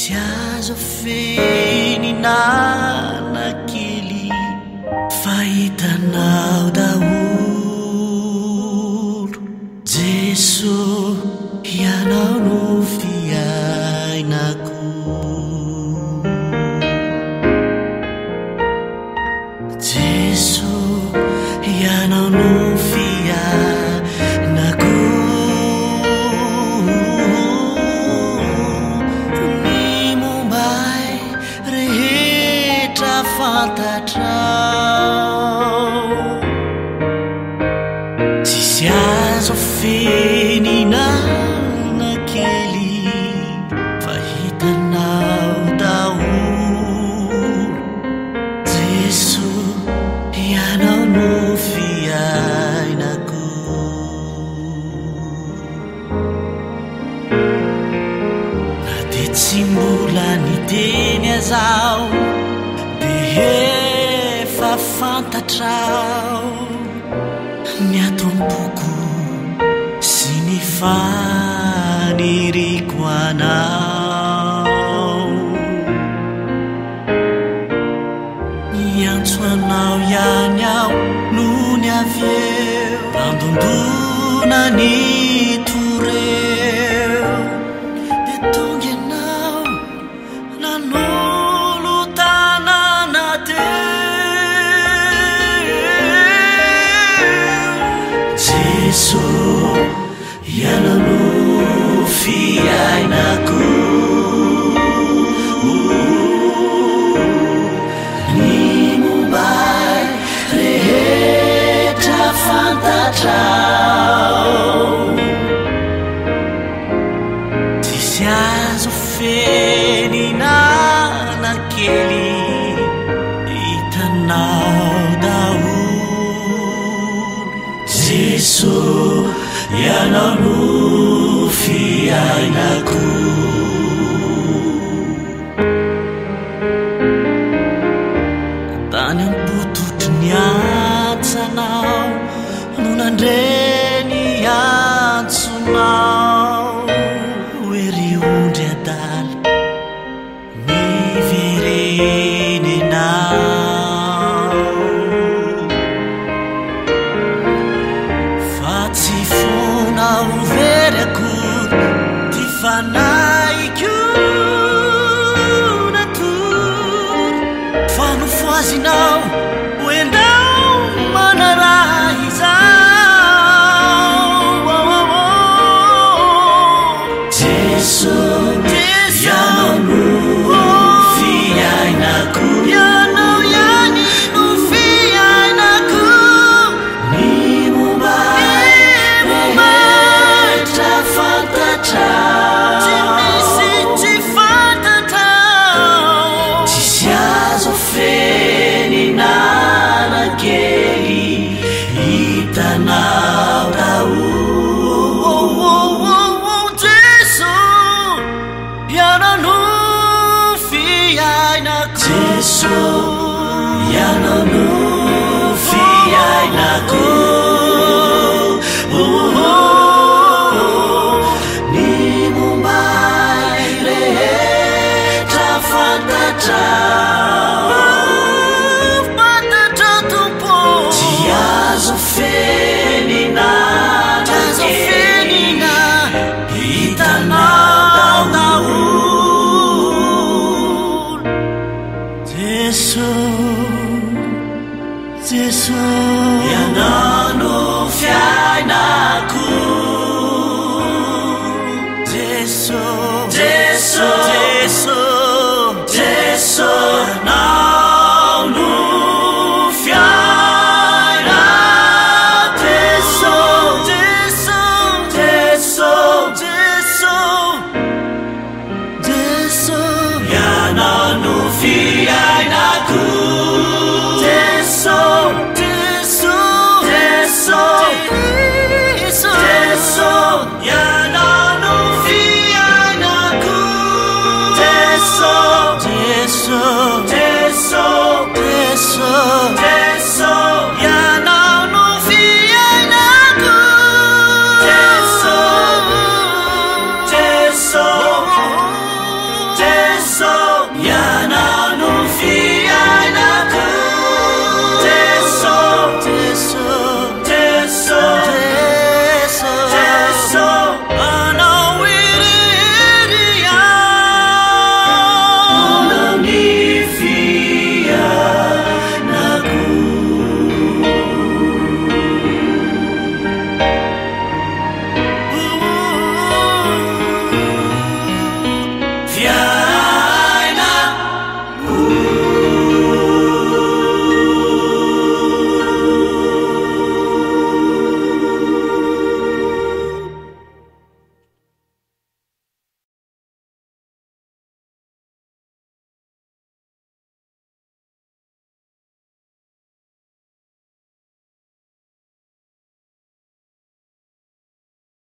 Tsy azo feninana kely fahitanao daholo Jesosy ianao no fiainako Jesosy ianao no fiainako fantatrao tsisy azo feninana kely fahitanao daholo Jesosy ianao no fiainako na de tsy mbola niteny azao efa fantatrao ny atomboko sy ny faniriko anao ny antso anao ihany aho no ny avy eo randondona ny toreo de tonga ianao nanolo tanàna Jesosy ianao no fiainako ny mombay rehetra fantatrao tsisy azo feninana kely hitanao daholo Jesosy ianao no fiainako tany am-pototry ny antsanao no nandreny antsonao ery ondry adala niverenenao fa tsy fonao very akory ty fanaiko natory fa nofoazinao hoendao manaraha izao Jesosy ianao no fiainako ianao ihany no fiainako ny mombay rehetra fantatrao tsy misy tsy fantatrao tsisy azo feninana kely hitanao daholo Jesosy ianao no fiainako Jesosy ianao no fiainako ny mombay rehetra fantatrao tompo tsy azo feninana hitanao daholo Jesosy ianao no fiainako Jesosy ianao no fiainako Jesosy ianao no fiainako mateso